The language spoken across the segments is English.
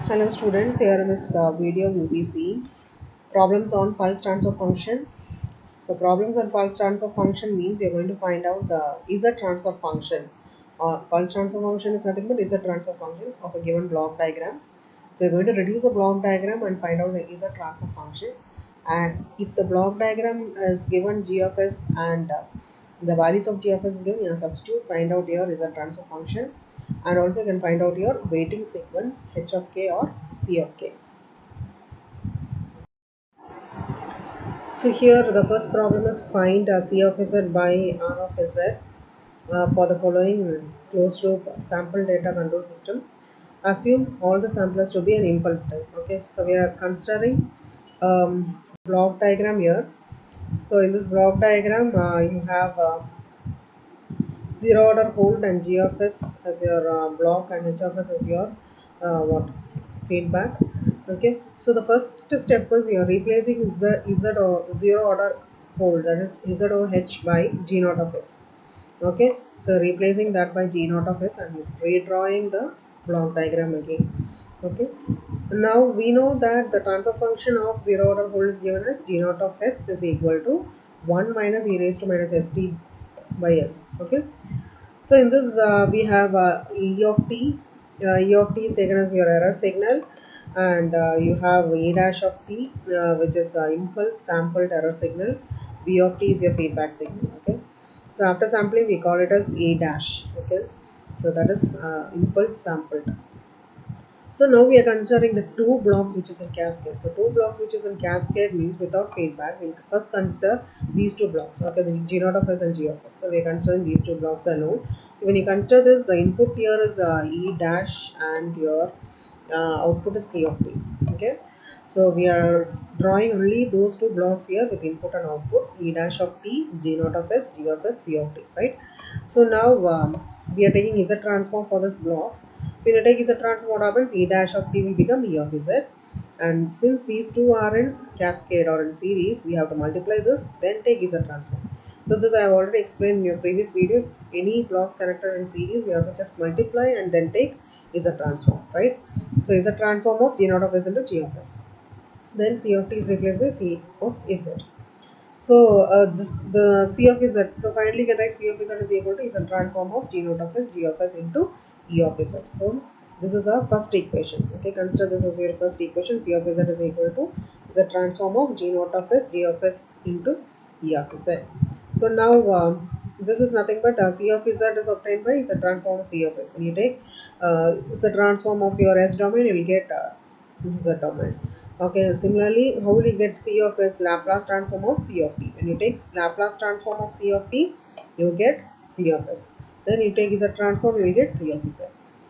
Hello students, here in this video we will be seeing problems on pulse transfer function. So problems on pulse transfer function means you are going to find out the Z transfer function. Pulse transfer function is nothing but Z transfer function of a given block diagram. So you are going to reduce the block diagram and find out the Z transfer function. And if the block diagram is given G of S and the values of G of S is given, you substitute, find out your Z transfer function, and also you can find out your weighting sequence H of K or C of K. So here the first problem is find C of Z by R of Z for the following closed loop sample data control system. Assume all the samplers to be an impulse type. Okay, so we are considering block diagram here. So in this block diagram you have zero order hold and G of S as your block and H of S as your what feedback. Okay, so the first step is you are replacing Z or zero order hold, that is Z O H by G naught of S. Okay, so replacing that by G naught of S and redrawing the block diagram again. Okay, now we know that the transfer function of zero order hold is given as G naught of S is equal to 1 minus e raised to minus st by S. Okay, so in this we have E of t. E of t is taken as your error signal, and you have E dash of t, which is impulse sampled error signal. B of t is your feedback signal. Okay, so after sampling we call it as A dash. Okay, so that is impulse sampled. So now we are considering the two blocks which is in cascade. So two blocks which is in cascade means without feedback. We'll first consider these two blocks. Okay, the G naught of S and G of S. So we are considering these two blocks alone. So when you consider this, the input here is E dash and your output is C of T. Okay. So we are drawing only those two blocks here with input and output, E dash of T, G naught of S, G of S, C of T, right? So now we are taking Z transform for this block. So in a take Z transform, what happens? E dash of T will become E of Z. And since these two are in cascade or in series, we have to multiply this, then take Z transform. So this I have already explained in your previous video. Any blocks connected in series, we have to just multiply and then take Z transform, right? So Z transform of G naught of S into G of S. Then C of T is replaced by C of Z. So the C of Z. So finally, you can write C of Z is equal to Z transform of G naught of S, G of S into E of Z. So this is our first equation. Okay, consider this as your first equation. C of Z is equal to Z transform of G naught of S, G of S into E of Z. So now this is nothing but C of Z is obtained by Z transform of C of S. When you take Z transform of your S domain, you will get Z domain. Okay, similarly, how will you get C of S? Laplace transform of C of T. When you take Laplace transform of C of T, you get C of S. Then you take Z transform, you will get C of Z.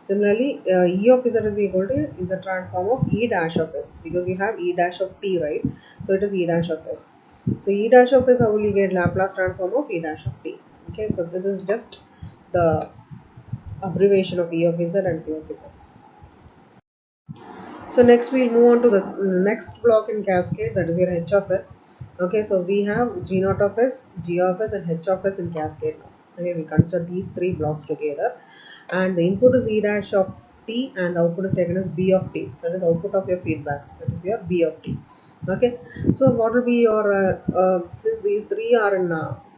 Similarly, E of Z is equal to Z transform of E dash of S, because you have E dash of T, right? So it is E dash of S. So E dash of S, how will you get Laplace transform of E dash of T? Okay, so this is just the abbreviation of E of Z and C of Z. So next we'll move on to the next block in cascade, that is your H of S. Okay, so we have G naught of S, G of S and H of S in cascade now. Okay, we consider these three blocks together, and the input is E dash of T and the output is taken as B of T. So that is output of your feedback, that is your B of T. Okay, so what will be your since these three are in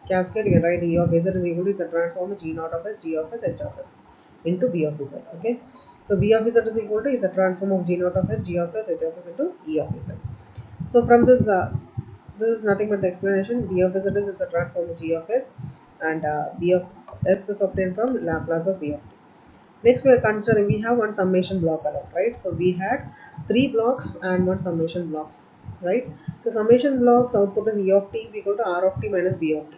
cascade, you can write E of Z is equal to Z transform G naught of S, G of S, H of S into B of Z. Okay, so B of Z is equal to is a transform of G naught of S, G of S, H of S into E of Z. So from this, this is nothing but the explanation. B of Z is a transform of G of S, and B of S is obtained from Laplace of B of T. Next, we are considering we have one summation block alone, right? So we had three blocks and one summation blocks, right? So summation blocks output is E of T is equal to R of T minus B of T.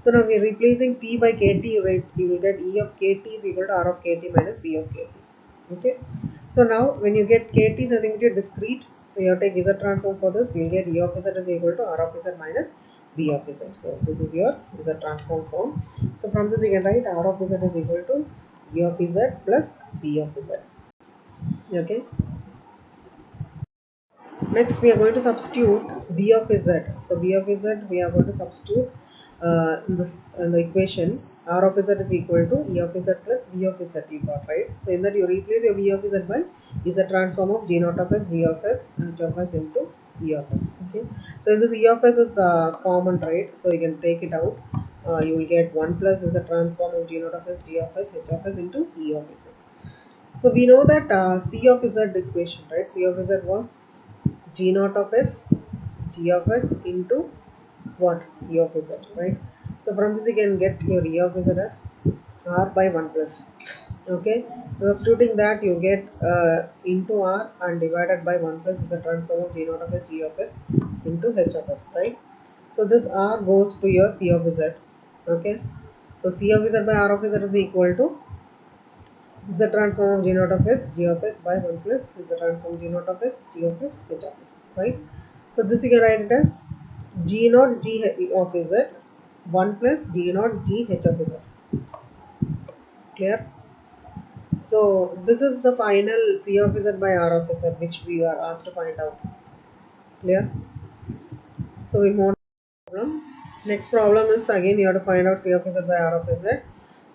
So now we are replacing T by KT, right? You will get E of KT is equal to R of KT minus B of KT. Okay. So now when you get KT, I think you're discrete. So you have to take Z transform for this. You'll get E of Z is equal to R of Z minus B of Z. So this is your Z transform form. So from this you can write R of Z is equal to E of Z plus B of Z. Okay. Next we are going to substitute B of Z. So B of Z we are going to substitute in the equation. R of z is equal to E of z plus V of z you got, right? So in that you replace your V of z by z transform of G naught of s D of s H of s into E of s. Okay. So in this E of s is common, right? So you can take it out. You will get 1 plus z transform of G naught of s D of s H of s into E of z. So we know that C of z equation, right? C of z was G naught of s G of s into what? E of z, right? So from this you can get your E of z as r by 1 plus. Okay, so substituting that you get into r and divided by 1 plus is a transform of G naught of s G of s into H of s, right? So this r goes to your C of z. Okay, so C of z by r of z is equal to z transform of G naught of s G of s by 1 plus z transform G naught of s G of s H of s, right? So this you can write it as G naught G of z 1 plus G naught G H of z. Clear? So this is the final C of z by R of z which we are asked to find out. Clear? So we move on to the problem. Next problem is again you have to find out C of z by R of z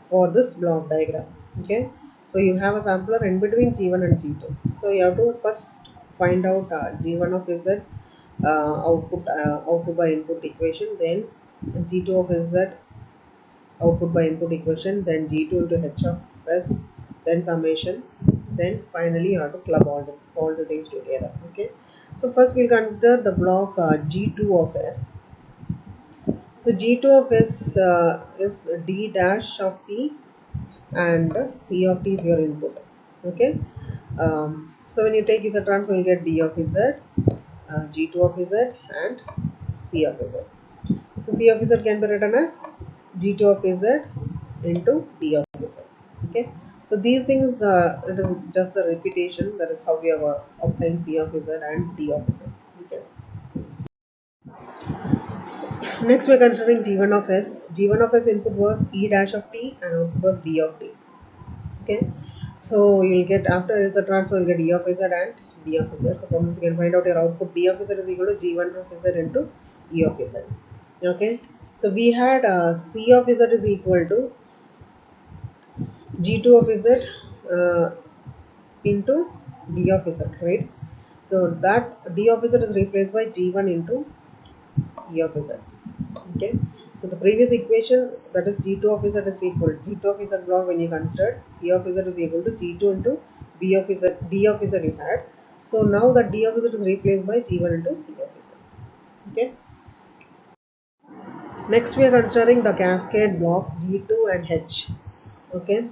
for this block diagram. Okay. So you have a sampler in between G1 and G2. So you have to first find out G1 of z output by input equation, then G2 of z output by input equation, then G2 into H of S, then summation, then finally you have to club all the things together. Okay. So first we'll consider the block G2 of S. So G2 of S is D dash of T and C of T is your input. Okay. So when you take Z transform, you get D of Z, G2 of Z, and C of Z. So C of Z can be written as G2 of Z into D of Z. Okay. So these things, it is just a repetition. That is how we have obtained C of Z and D of Z. Okay. Next, we are considering G1 of S. G1 of S input was E dash of T and output was D of T. Okay. So you will get after Z transform, you will get E of Z and D of Z. So from this you can find out your output D of Z is equal to G1 of Z into E of Z. Okay. So we had C of Z is equal to G2 of Z into D of Z, right? So that D of Z is replaced by G1 into E of Z. Okay. So the previous equation, that is G2 of Z is equal to G2 of Z block when you consider C of Z is equal to G2 into B of Z, D of Z you had. So now the D of Z is replaced by G1 into D of Z. Okay. Next we are considering the cascade blocks D2 and H. Okay.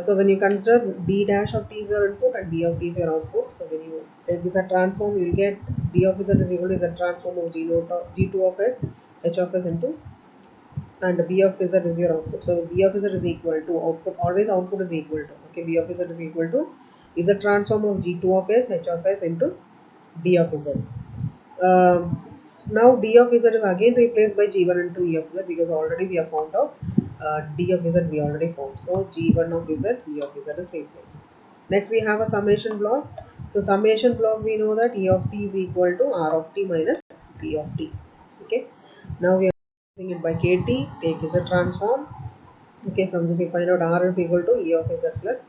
So when you consider D dash of T is your input and D of T is your output, so when you take this a transform, you will get D of Z is equal to Z transform of G2 of S, H of S into, and B of Z is your output. So B of Z is equal to output, always output is equal to, okay, B of Z is equal to Z transform of G2 of S, H of S into D of Z. Um, Now D of Z is again replaced by G1 into E of Z because already we have found out D of Z we already found. So G1 of Z, E of Z is replaced. Next we have a summation block. So summation block we know that E of T is equal to R of T minus D of T. Okay. Now we are using it by KT, take Z transform. Okay, from this you find out R is equal to E of Z plus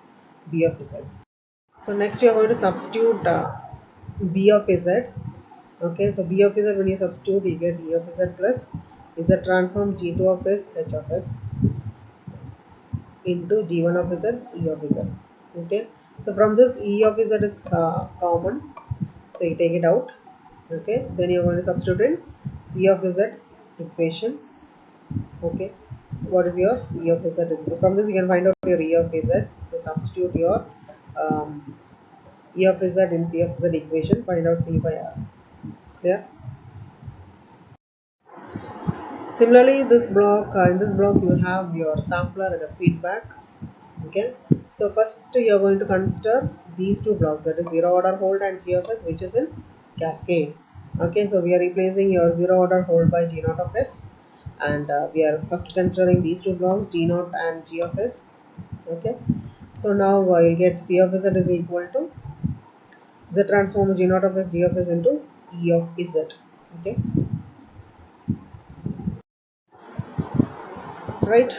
B of Z. So next you are going to substitute B of Z. Okay, so B of Z when you substitute you get E of Z plus Z transform G2 of S H of S into G1 of Z E of Z. Okay, so from this E of Z is common, so you take it out. Okay, then you are going to substitute in C of Z equation. Okay, what is your E of Z is? From this you can find out your E of Z. So substitute your E of Z in C of Z equation, find out C by R. Clear? Similarly, in this block you have your sampler and the feedback. Okay. So first you are going to consider these two blocks, that is zero order hold and G of S, which is in cascade. Okay. So we are replacing your zero order hold by G naught of S, and we are first considering these two blocks G naught and G of S. Okay. So now you get C of Z is equal to Z transform G naught of S D of S into E of Z. Okay. right.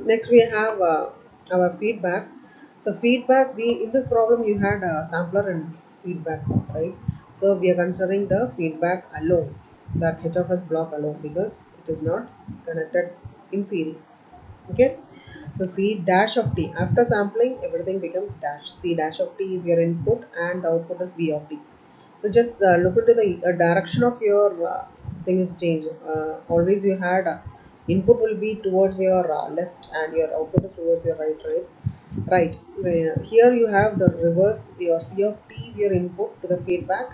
Next we have our feedback. So feedback, we in this problem you had a sampler and feedback, right? So we are considering the feedback alone, that h of s block alone, because it is not connected in series. Okay, so c dash of t, after sampling everything becomes dash. C dash of t is your input and the output is b of t. So just look into the direction of your thing is changed. Always you had input will be towards your left and your output is towards your right, right? Right. Here you have the reverse. Your C of T is your input to the feedback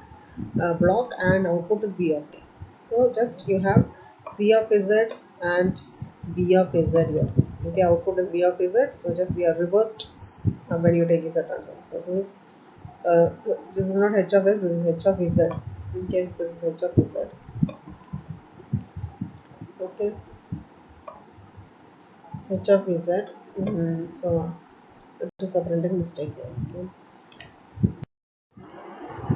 block and output is B of T. So just you have C of Z and B of Z here. Okay, output is B of Z. So just we are reversed when you take Z transform. So uh, this is not H of S. This is H of Z. Okay, this is H of Z. Okay, H of Z. So it is a printing mistake here. Okay.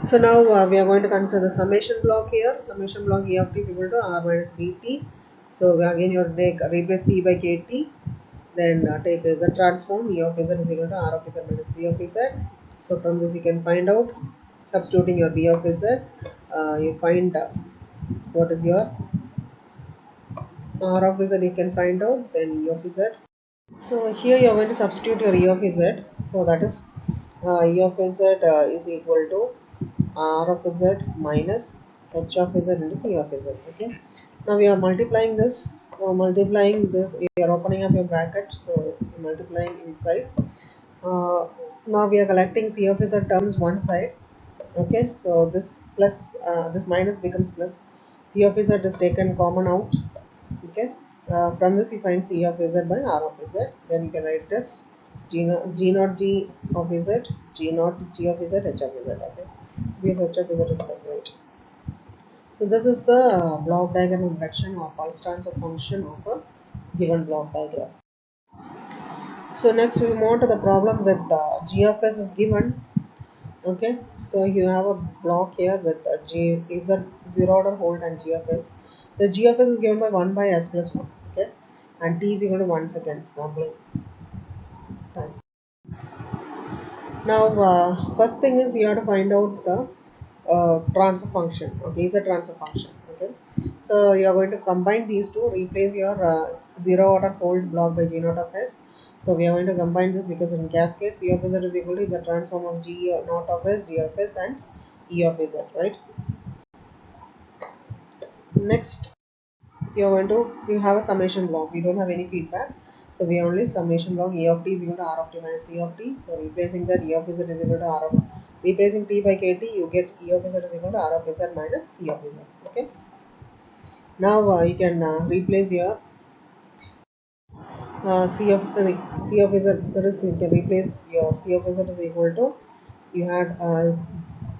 So now we are going to consider the summation block here. Summation block E of t is equal to r minus dt. So again you take replace t by kt. Then take z transform. E of z is equal to r of z minus b of z. So from this you can find out, substituting your b of z, you find what is your r of z, you can find out, then e of z. So here you are going to substitute your e of z. So that is e of z is equal to r of z minus h of z into c of z. Okay. Now we are multiplying this. You are opening up your bracket. So multiplying inside. Now we are collecting c of z terms one side. Okay. So this plus this minus becomes plus. C of z is taken common out. Okay. From this you find c of z by r of z. Then you can write it as g naught g of z, g naught g of z, h of z. Okay, because h of z is separate. So this is the block diagram introduction or pulse transfer function of a given block diagram. So next we move on to the problem with g of s is given. Okay, so you have a block here with g is a zero order hold and g of s. So g of s is given by 1 by s plus 1. Okay, and t is equal to 1 second sampling time. Now first thing is you have to find out the transfer function. Okay, is a transfer function. Okay, so you are going to combine these two, replace your zero order hold block by g naught of s. So we are going to combine this because in cascade c of z is equal to is a transform of g naught of s, g of s and e of z, right? Next you are going to, you have a summation block. We don't have any feedback, so we only summation block. E of t is equal to r of t minus e of t. So replacing that, e of z is equal to r of, replacing t by kt, you get e of z is equal to r of z minus c of z. Okay, now you can replace your c of c of z, that is you can replace your c of z is equal to, you had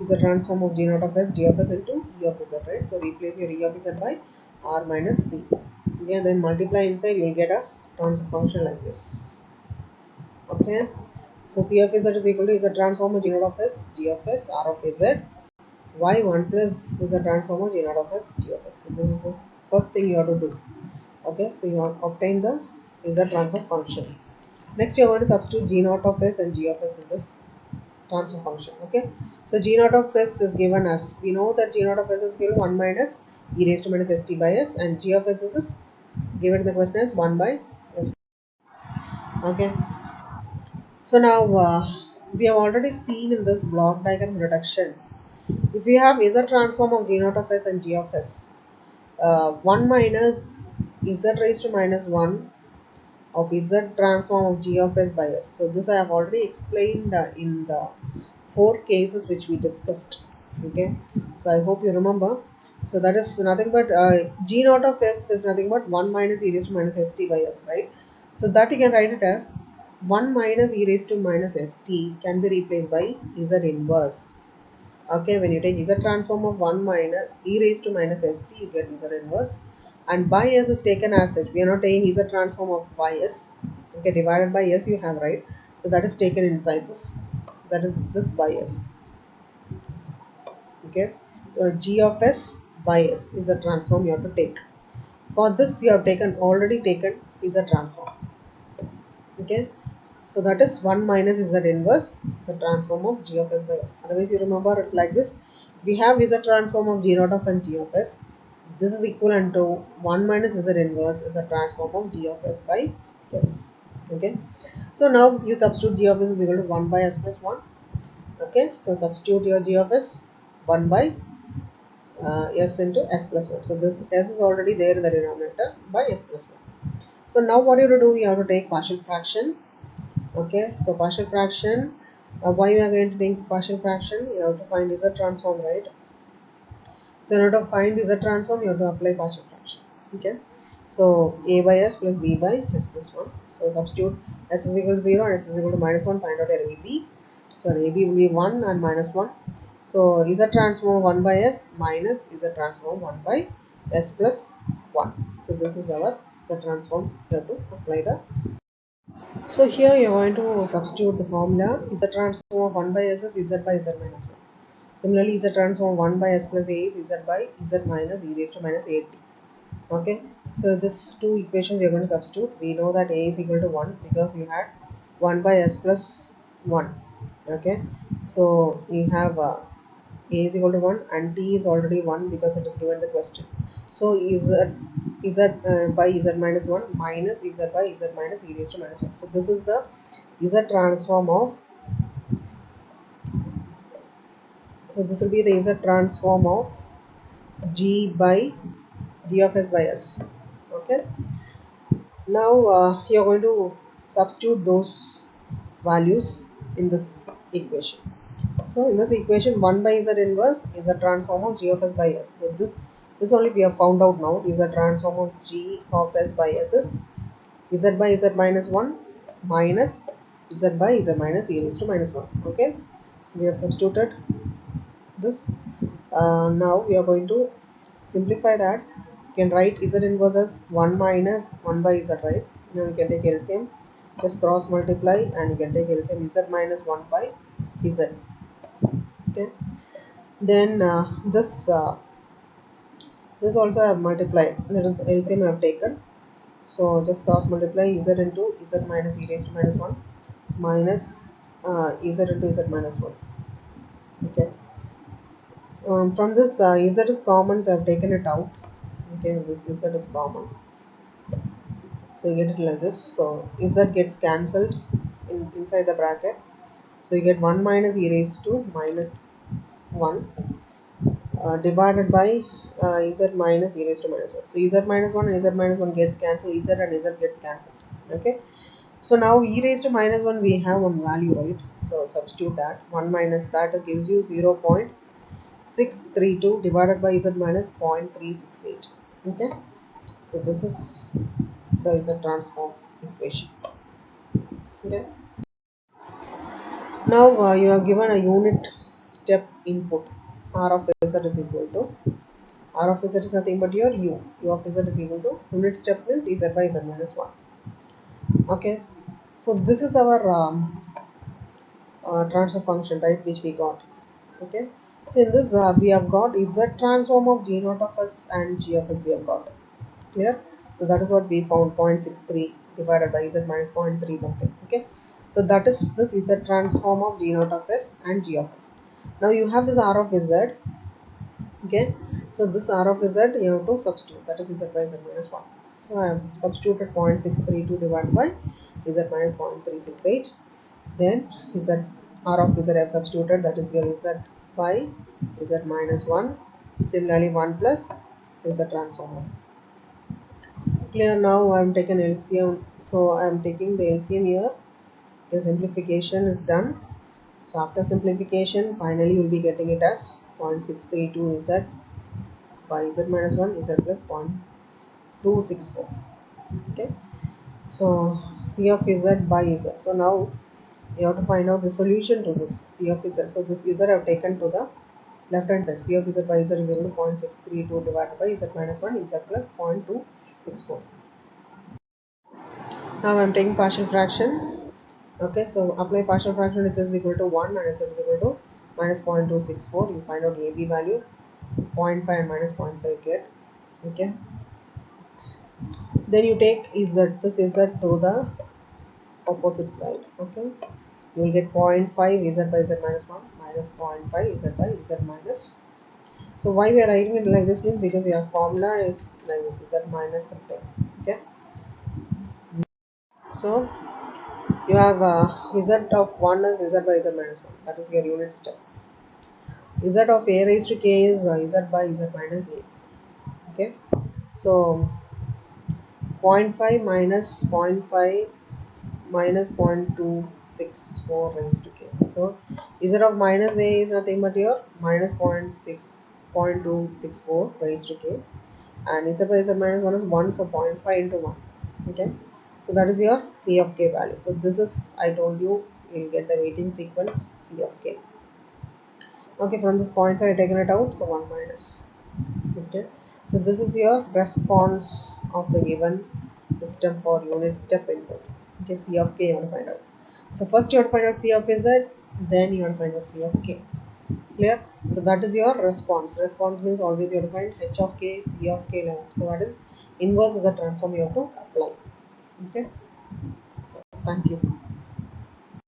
is a transform of g naught of s, g of s into e of z, right? So replace your e of z by r minus c. Okay, then multiply inside, you will get a transfer function like this. Okay, so c of z is equal to is a transform of g naught of s, g of s, r of z, y 1 plus is a transform of g naught of s, g of s. So this is the first thing you have to do. Okay, so you have obtained the is a transfer function. Next you are going to substitute g naught of s and g of s in this transfer function. Okay, so g naught of s is given as, we know that g naught of s is given 1 minus e raised to minus st by s, and g of s is given in the question as 1 by s. Okay, so now we have already seen in this block diagram reduction, if we have z transform of g naught of s and g of s, 1 minus z raised to minus 1 of z transform of g of s by s. So this I have already explained in the 4 cases which we discussed. Okay, so I hope you remember. So that is nothing but g naught of s is nothing but 1 minus e raised to minus st by s, right? So that you can write it as 1 minus e raised to minus st can be replaced by z inverse. Okay, when you take z transform of 1 minus e raised to minus st, you get z inverse, and by s is taken as such. We are not taking z transform of by s. Okay, divided by s you have, right? So that is taken inside this. That is this by s. Okay, so g of s by s is a transform you have to take. For this you have taken already taken Z transform. Okay, so that is 1 minus Z inverse is a transform of G of S by S. Otherwise, you remember it like this. If we have Z transform of G naught of and G of S, this is equivalent to 1 minus Z inverse is a transform of G of S by S. Okay, so now you substitute G of S is equal to 1 by S plus 1. Okay, so substitute your G of S 1 by S into S plus 1. So this S is already there in the denominator by S plus 1. So now what you have to do, you have to take partial fraction. Okay, so partial fraction, why you are going to take partial fraction? You have to find Z transform, right? So in order to find Z transform, you have to apply partial fraction. Okay, so A by S plus B by S plus 1. So substitute S is equal to 0 and S is equal to minus 1, find out your AB. So AB will be 1 and minus 1. So Z transform 1 by S minus Z transform 1 by S plus 1. So this is our Z transform. You have to apply the. So here you are going to substitute the formula. Z transform of 1 by S is Z by Z minus 1. Similarly, Z transform 1 by S plus A is Z by Z minus e raised to minus 8t. Okay, so this two equations you are going to substitute. We know that A is equal to 1 because you had 1 by S plus 1. Okay, so you have A is equal to 1 and T is already 1 because it is given the question. So Z by Z minus 1 minus Z by Z minus e raised to minus 1. So this is the Z transform of, so this will be the Z transform of G by G of S by S. Okay, now you are going to substitute those values in this equation. So in this equation, 1 by Z inverse is a transform of G of S by S. So this only we have found out now is a transform of G of S by S is Z by Z minus 1 minus Z by Z minus e raised to minus 1. Okay, so we have substituted this. Now we are going to simplify that. You can write Z inverse as 1 minus 1 by Z, right? Now you can take LCM, just cross multiply and you can take LCM Z minus 1 by Z. Okay, then this also I have multiplied, that is LCM I have taken. So just cross multiply Z into Z minus e raised to minus 1 minus Z into Z minus 1. Okay, from this Z is common, so I have taken it out. Okay, this Z is common, so you get it like this. So Z gets cancelled inside the bracket, so you get 1 minus e raised to minus 1 divided by Z minus e raised to minus 1. So Z minus 1 and Z minus 1 gets cancelled, Z and Z gets cancelled. Okay, so now e raised to minus 1 we have one value, right? So substitute that. 1 minus that gives you 0.632 divided by Z minus 0.368. Okay, so this is the Z transform equation. Okay, now you are given a unit step input. R of Z is equal to, R of Z is nothing but your U. U of Z is equal to, unit step means Z by Z minus 1. Okay, so this is our transfer function, right, which we got. Okay, so in this we have got Z transform of G naught of S and G of S we have got. Clear? So that is what we found, 0.63 divided by Z minus 0.3 something. Okay, so that is this Z transform of G naught of S and G of S. Now you have this R of Z. Okay, so this R of Z you have to substitute, that is Z by Z minus 1. So I have substituted 0.632 divided by Z minus 0.368. Then Z R of Z I have substituted, that is your Z by Z minus 1. Similarly 1 plus Z transform. Clear? Now I am taking LCM, so I am taking the LCM here. The simplification is done. So after simplification, finally you will be getting it as 0.632 Z by Z minus 1 Z plus 0.264. Okay, so C of Z by Z. So now you have to find out the solution to this C of Z. So this Z I have taken to the left hand side. C of Z by Z is equal to 0.632 divided by Z minus 1 Z plus 0.264. Now I am taking partial fraction. Okay, so apply partial fraction. Z is equal to 1 and Z is equal to minus 0.264. You find out AB value, 0.5 and minus 0.5 get. Okay, Then you take z, this z to the opposite side. Okay, you will get 0.5 z by z minus 1 minus 0.5 z by z minus. So why we are writing it like this means because your formula is like this, z minus something. Okay, so you have z of 1 is z by z minus 1, that is your unit step. Z of a raised to k is z by z minus a. Okay, so 0.5 minus 0.5 minus 0.264 raised to k. So z of minus a is nothing but your minus 0.264 raised to k, and z by z minus 1 is 1, so 0.5 into 1. Okay, so that is your c of k value. So this is, I told you, you'll get the weighting sequence c of k. Okay, from this 0.5 I taken it out, so 1 minus. Okay, so this is your response of the given system for unit step input. Okay, c of k you want to find out. So first you want to find out c of z, then you want to find out c of k. Clear? So that is your response. Response means always you have to find h of k, c of k level. So that is inverse as a transform you have to apply. Okay, so thank you.